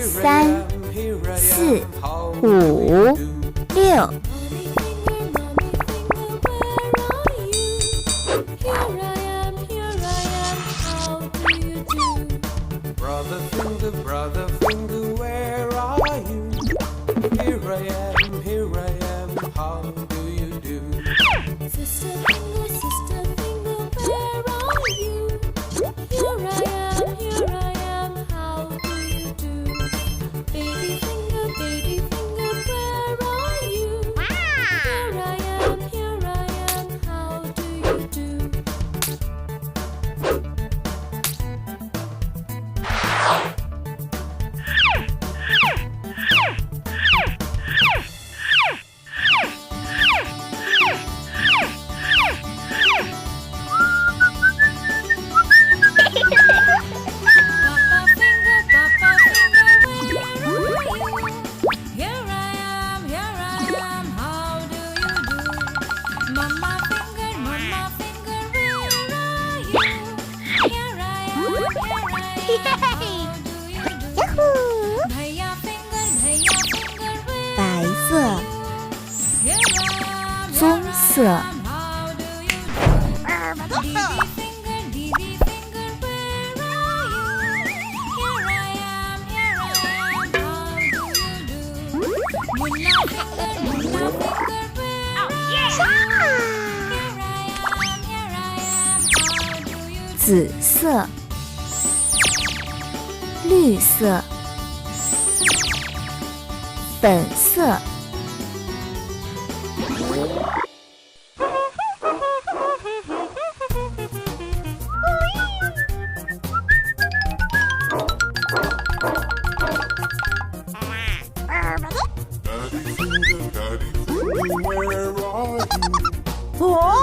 3、4、5、6。Brother finger, where are you? Here I am, how do you do? Sister finger, where are you? Here I am, how do you do? Baby finger, where are you? Here I am, how do you do?白色、棕色、紫色、绿色、粉色。Daddy finger, where are you? 哦。